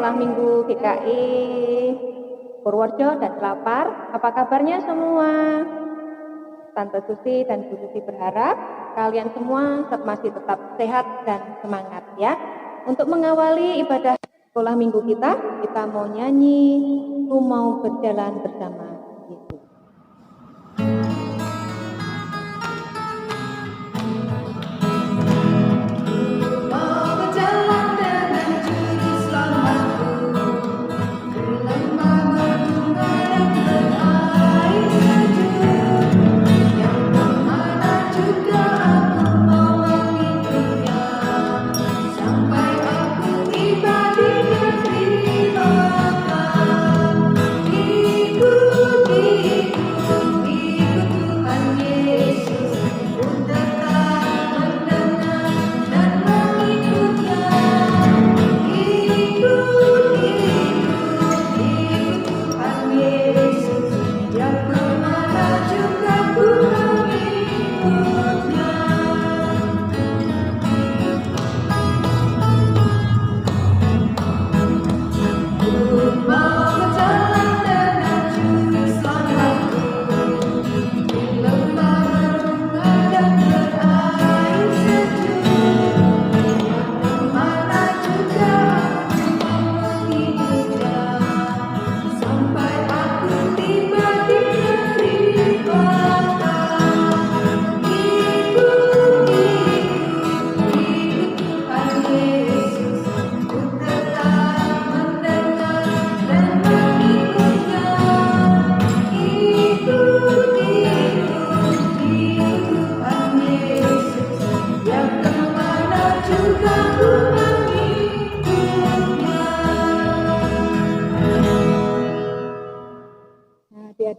Sekolah Minggu GKI Purworejo dan Selapar. Apa kabarnya semua? Tante Susi dan Bu Susi berharap kalian semua masih tetap sehat dan semangat ya. Untuk mengawali ibadah sekolah minggu kita mau nyanyi Ku Mau Berjalan Bersama Yesus.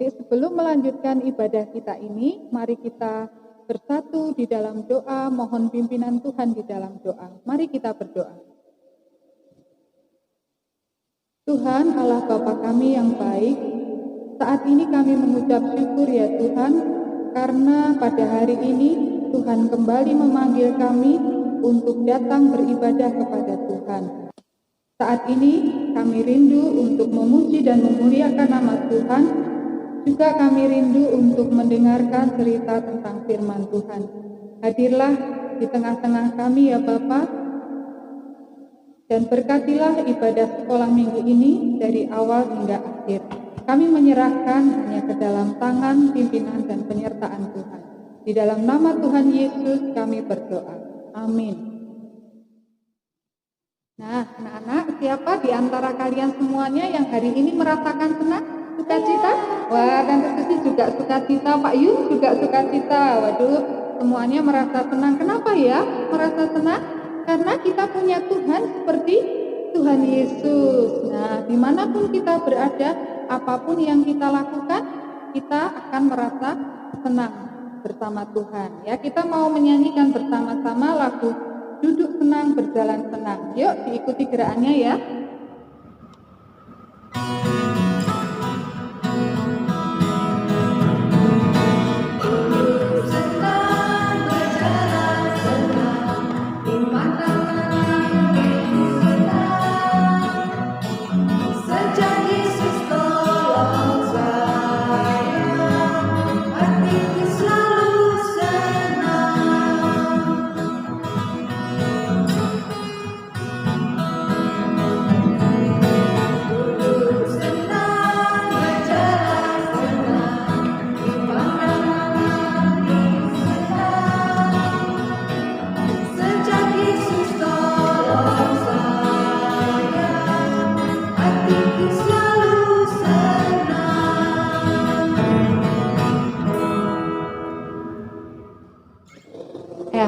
Sebelum melanjutkan ibadah kita ini, mari kita bersatu di dalam doa, mohon pimpinan Tuhan di dalam doa. Mari kita berdoa. Tuhan Allah Bapa kami yang baik, saat ini kami mengucap syukur ya Tuhan, karena pada hari ini Tuhan kembali memanggil kami untuk datang beribadah kepada Tuhan. Saat ini kami rindu untuk memuji dan memuliakan nama Tuhan. Juga kami rindu untuk mendengarkan cerita tentang firman Tuhan. Hadirlah di tengah-tengah kami ya Bapa, dan berkatilah ibadah sekolah minggu ini dari awal hingga akhir. Kami menyerahkan hanya ke dalam tangan pimpinan dan penyertaan Tuhan. Di dalam nama Tuhan Yesus kami berdoa. Amin. Nah, anak-anak, siapa di antara kalian semuanya yang hari ini merasakan senang? Sukacita? Wah, Tante Susi juga sukacita, Pak Yus juga sukacita. Waduh, semuanya merasa senang. Kenapa ya merasa senang? Karena kita punya Tuhan seperti Tuhan Yesus. Nah, dimanapun kita berada, apapun yang kita lakukan, kita akan merasa senang bersama Tuhan. Ya, kita mau menyanyikan bersama-sama lagu Duduk Senang Berjalan Senang. Yuk, diikuti gerakannya ya.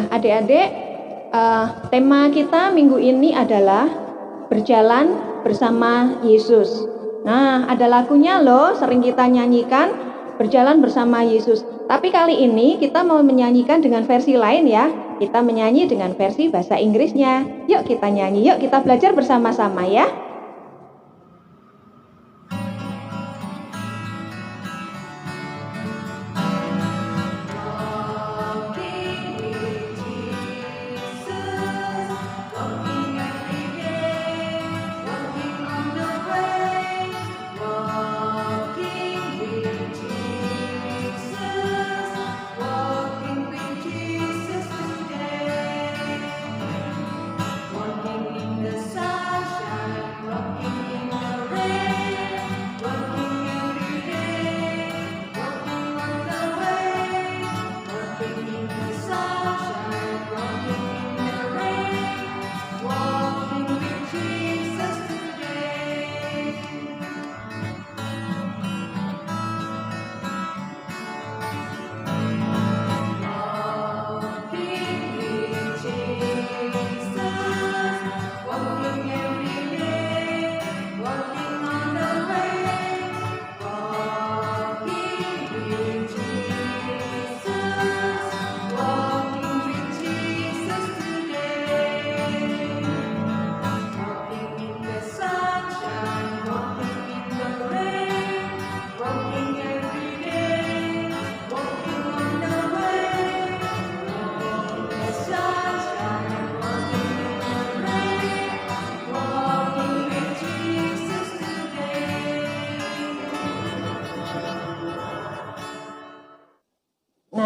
Adik-adik, tema kita minggu ini adalah berjalan bersama Yesus. Nah, ada lagunya loh, sering kita nyanyikan, berjalan bersama Yesus. Tapi kali ini kita mau menyanyikan dengan versi lain ya. Kita menyanyi dengan versi bahasa Inggrisnya. Yuk kita nyanyi, yuk kita belajar bersama-sama ya.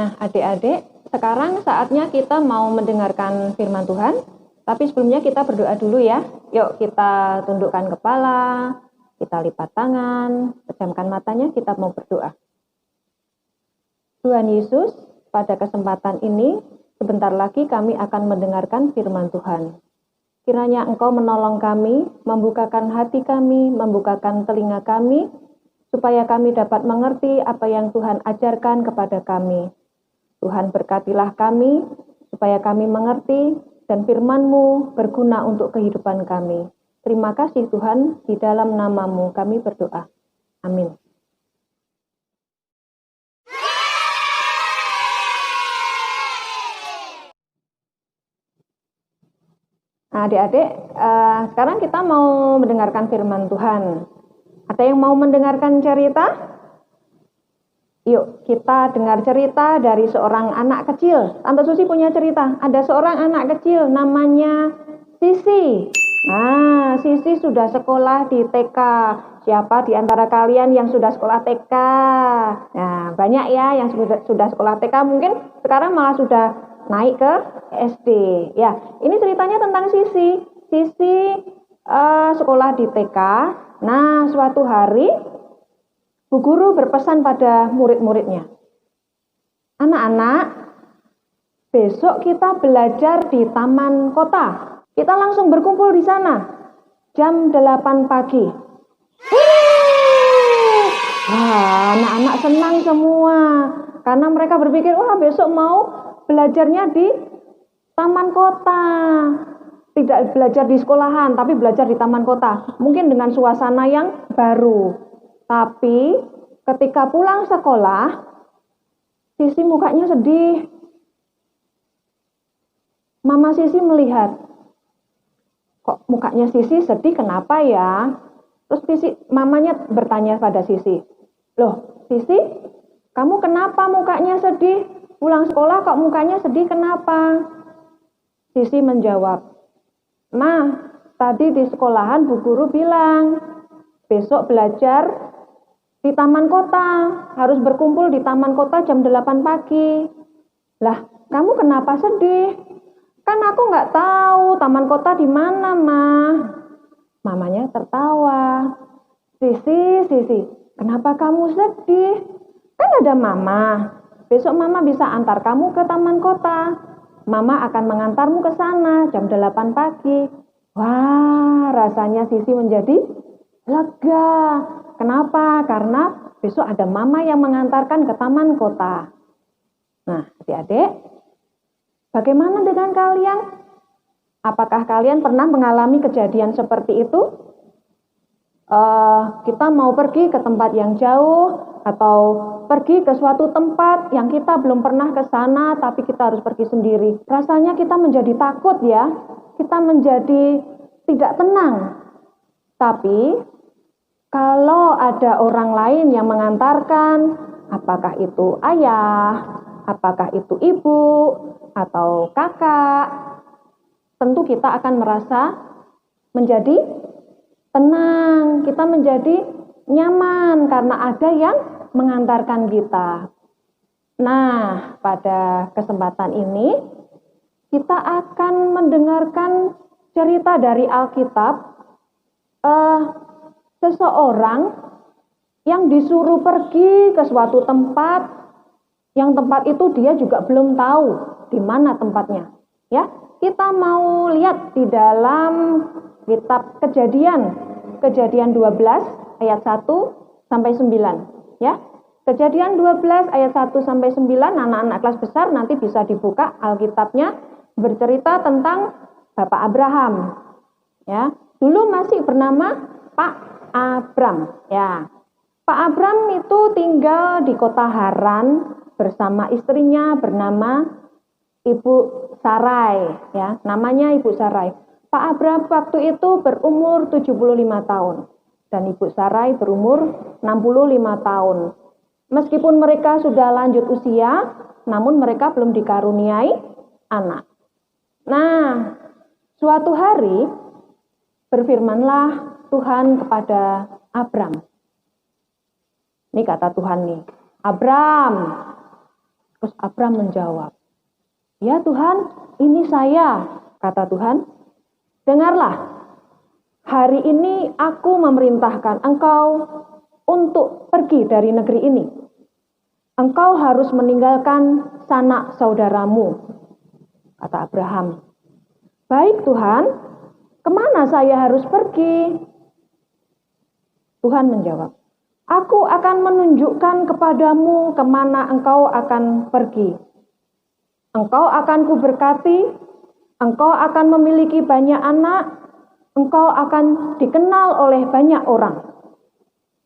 Nah, adik-adik, sekarang saatnya kita mau mendengarkan firman Tuhan. Tapi sebelumnya kita berdoa dulu ya. Yuk kita tundukkan kepala, kita lipat tangan, pejamkan matanya, kita mau berdoa. Tuhan Yesus, pada kesempatan ini, sebentar lagi kami akan mendengarkan firman Tuhan. Kiranya Engkau menolong kami, membukakan hati kami, membukakan telinga kami, supaya kami dapat mengerti apa yang Tuhan ajarkan kepada kami. Tuhan berkatilah kami, supaya kami mengerti, dan firman-Mu berguna untuk kehidupan kami. Terima kasih Tuhan, di dalam nama-Mu kami berdoa. Amin. Nah, adik-adik, sekarang kita mau mendengarkan firman Tuhan. Ada yang mau mendengarkan cerita? Yuk, kita dengar cerita dari seorang anak kecil. Tante Susi punya cerita. Ada seorang anak kecil namanya Sisi. Nah, Sisi sudah sekolah di TK. Siapa di antara kalian yang sudah sekolah TK? Nah, banyak ya yang sudah sekolah TK. Mungkin sekarang malah sudah naik ke SD. Ya, ini ceritanya tentang Sisi. Sisi sekolah di TK. Nah, suatu hari Bu Guru berpesan pada murid-muridnya, anak-anak, besok kita belajar di taman kota. Kita langsung berkumpul di sana, jam 8 pagi. Wah, anak-anak senang semua, karena mereka berpikir, wah besok mau belajarnya di taman kota. Tidak belajar di sekolahan, tapi belajar di taman kota. Mungkin dengan suasana yang baru. Tapi ketika pulang sekolah, Sisi mukanya sedih. Mama Sisi melihat, kok mukanya Sisi sedih, kenapa ya? Terus mamanya bertanya pada Sisi, loh Sisi, kamu kenapa mukanya sedih? Pulang sekolah kok mukanya sedih, kenapa? Sisi menjawab, Ma, tadi di sekolahan Bu Guru bilang, besok belajar di taman kota, harus berkumpul di taman kota jam 8 pagi. Lah, kamu kenapa sedih? Kan aku nggak tahu taman kota di mana, Ma. Mamanya tertawa. Sisi, kenapa kamu sedih? Kan ada Mama. Besok Mama bisa antar kamu ke taman kota. Mama akan mengantarmu ke sana jam 8 pagi. Wah, rasanya Sisi menjadi lega. Kenapa? Karena besok ada Mama yang mengantarkan ke taman kota. Nah, adik-adik, bagaimana dengan kalian? Apakah kalian pernah mengalami kejadian seperti itu? Kita mau pergi ke tempat yang jauh, atau pergi ke suatu tempat yang kita belum pernah ke sana, tapi kita harus pergi sendiri. Rasanya kita menjadi takut ya, kita menjadi tidak tenang. Tapi kalau ada orang lain yang mengantarkan, apakah itu ayah, apakah itu ibu, atau kakak, tentu kita akan merasa menjadi tenang, kita menjadi nyaman karena ada yang mengantarkan kita. Nah, pada kesempatan ini kita akan mendengarkan cerita dari Alkitab, seseorang yang disuruh pergi ke suatu tempat, yang tempat itu dia juga belum tahu di mana tempatnya. Ya, kita mau lihat di dalam kitab Kejadian 12 ayat 1 sampai 9, ya. Kejadian 12 ayat 1 sampai 9, anak-anak kelas besar nanti bisa dibuka Alkitabnya, bercerita tentang Bapak Abraham. Ya, dulu masih bernama Pak Abram, ya. Pak Abram itu tinggal di kota Haran bersama istrinya bernama Ibu Sarai, ya. Namanya Ibu Sarai. Pak Abram waktu itu berumur 75 tahun dan Ibu Sarai berumur 65 tahun. Meskipun mereka sudah lanjut usia, namun mereka belum dikaruniai anak. Nah, suatu hari berfirmanlah Tuhan kepada Abram. Ini kata Tuhan nih, Abram, Terus Abram menjawab, "Ya Tuhan, ini saya," kata Tuhan. "Dengarlah, hari ini aku memerintahkan engkau untuk pergi dari negeri ini. Engkau harus meninggalkan sanak saudaramu," kata Abraham. "Baik Tuhan, kemana saya harus pergi?" Tuhan menjawab, "Aku akan menunjukkan kepadamu kemana engkau akan pergi. Engkau akan kuberkati, engkau akan memiliki banyak anak, engkau akan dikenal oleh banyak orang,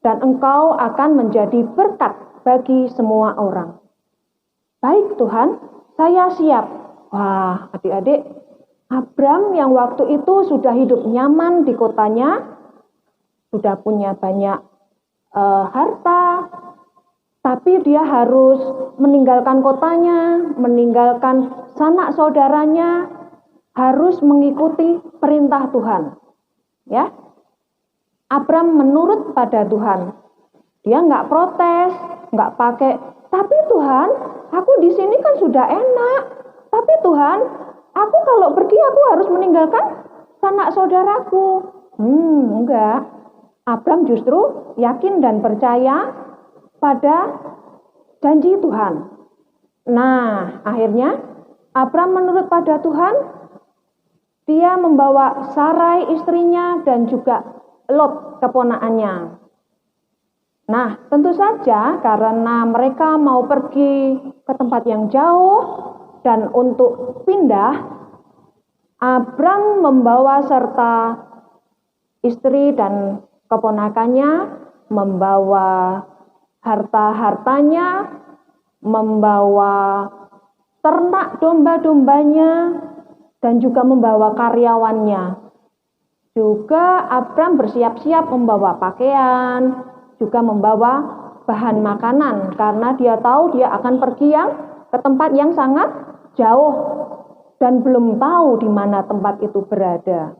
dan engkau akan menjadi berkat bagi semua orang." "Baik Tuhan, saya siap." Wah, adik-adik, Abram yang waktu itu sudah hidup nyaman di kotanya, sudah punya banyak harta, tapi dia harus meninggalkan kotanya, meninggalkan sanak saudaranya, harus mengikuti perintah Tuhan. Ya, Abram menurut pada Tuhan. Dia nggak protes, nggak pakai, "Tapi Tuhan, aku di sini kan sudah enak. Tapi Tuhan, aku kalau pergi aku harus meninggalkan sanak saudaraku." Enggak. Abram justru yakin dan percaya pada janji Tuhan. Nah, akhirnya Abram menurut pada Tuhan. Dia membawa Sarai istrinya dan juga Lot keponakannya. Nah, tentu saja karena mereka mau pergi ke tempat yang jauh dan untuk pindah, Abram membawa serta istri dan keponakannya, membawa harta-hartanya, membawa ternak domba-dombanya, dan juga membawa karyawannya. Juga Abram bersiap-siap membawa pakaian, juga membawa bahan makanan, karena dia tahu dia akan pergi ke tempat yang sangat jauh dan belum tahu di mana tempat itu berada.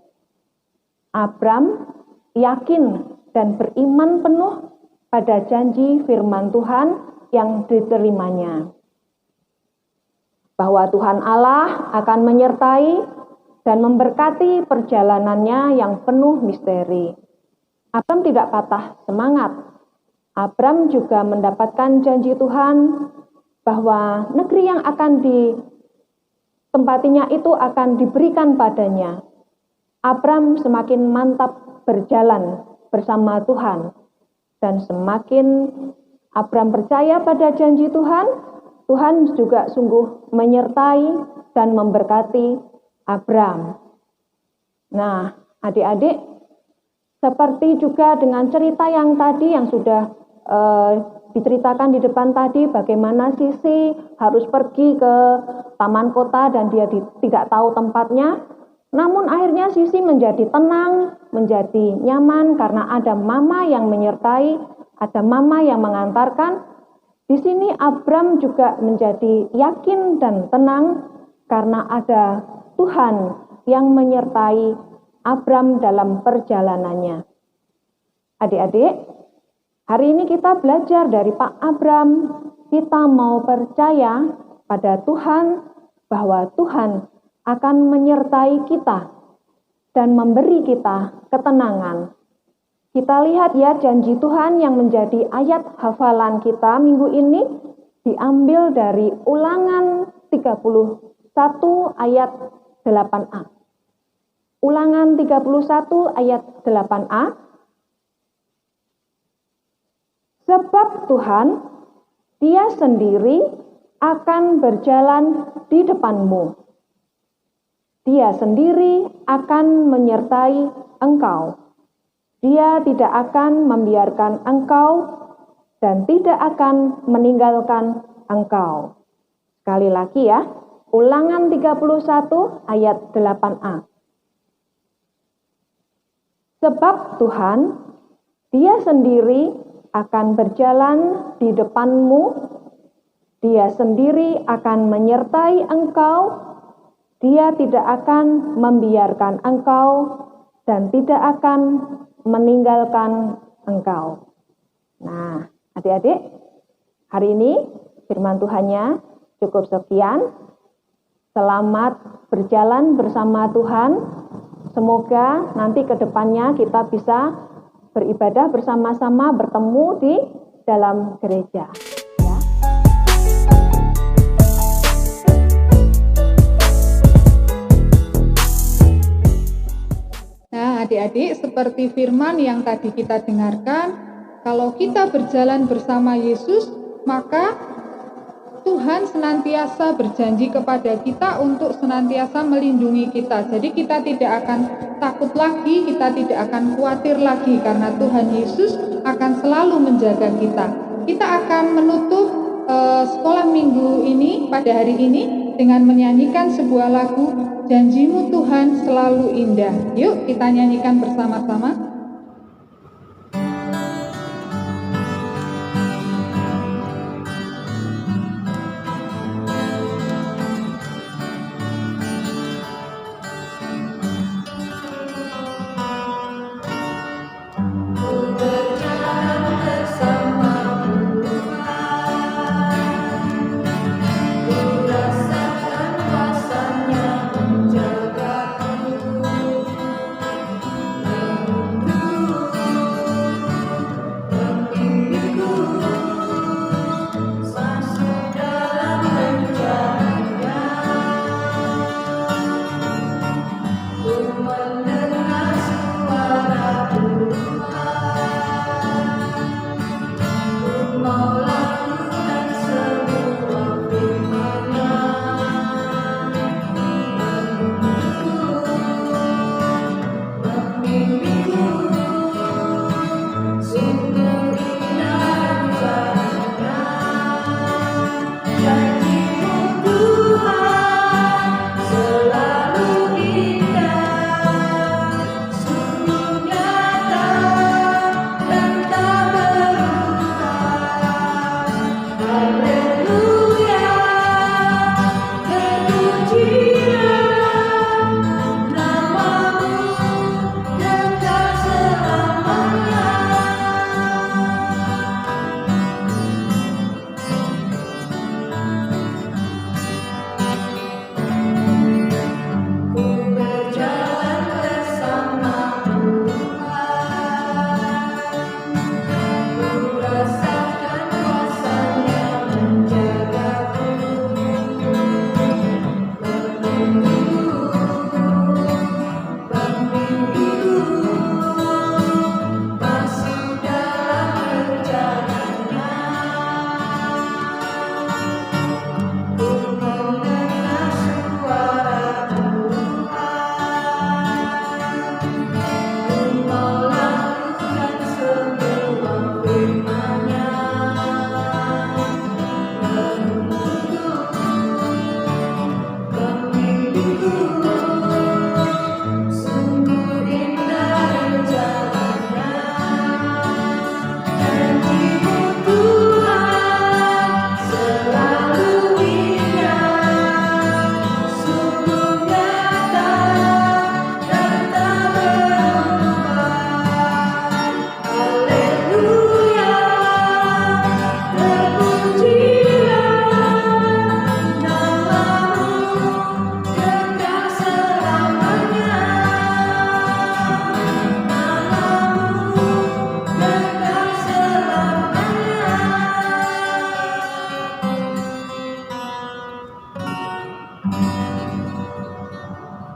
Abram yakin dan beriman penuh pada janji firman Tuhan yang diterimanya, bahwa Tuhan Allah akan menyertai dan memberkati perjalanannya yang penuh misteri. Abram tidak patah semangat. Abram juga mendapatkan janji Tuhan bahwa negeri yang akan ditempatinya itu akan diberikan padanya. Abram semakin mantap berjalan bersama Tuhan, dan semakin Abram percaya pada janji Tuhan, Tuhan juga sungguh menyertai dan memberkati Abram. Nah, adik-adik, seperti juga dengan cerita yang tadi yang sudah diceritakan di depan tadi, bagaimana Sisi harus pergi ke taman kota dan dia tidak tahu tempatnya. Namun akhirnya Sisi menjadi tenang, menjadi nyaman karena ada mama yang menyertai, ada mama yang mengantarkan. Di sini Abram juga menjadi yakin dan tenang karena ada Tuhan yang menyertai Abram dalam perjalanannya. Adik-adik, hari ini kita belajar dari Pak Abram, kita mau percaya pada Tuhan bahwa Tuhan akan menyertai kita dan memberi kita ketenangan. Kita lihat ya janji Tuhan yang menjadi ayat hafalan kita minggu ini diambil dari Ulangan 31 ayat 8a. Ulangan 31 ayat 8a. Sebab Tuhan, Dia sendiri akan berjalan di depanmu. Dia sendiri akan menyertai engkau. Dia tidak akan membiarkan engkau dan tidak akan meninggalkan engkau. Sekali lagi ya, Ulangan 31 ayat 8a. Sebab Tuhan, Dia sendiri akan berjalan di depanmu. Dia sendiri akan menyertai engkau. Dia tidak akan membiarkan engkau dan tidak akan meninggalkan engkau. Nah, adik-adik, hari ini firman Tuhannya Cukup sekian. Selamat berjalan bersama Tuhan. Semoga nanti ke depannya kita bisa beribadah bersama-sama, bertemu di dalam gereja. Ya. Nah, adik-adik, seperti firman yang tadi kita dengarkan, kalau kita berjalan bersama Yesus, maka Tuhan senantiasa berjanji kepada kita untuk senantiasa melindungi kita. Jadi kita tidak akan takut lagi, kita tidak akan khawatir lagi, karena Tuhan Yesus akan selalu menjaga kita. Kita akan menutup sekolah minggu ini pada hari ini dengan menyanyikan sebuah lagu, Janjimu Tuhan Selalu Indah. Yuk kita nyanyikan bersama-sama.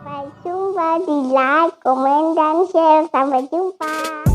Sampai jumpa di like, komen, dan share. Sampai jumpa.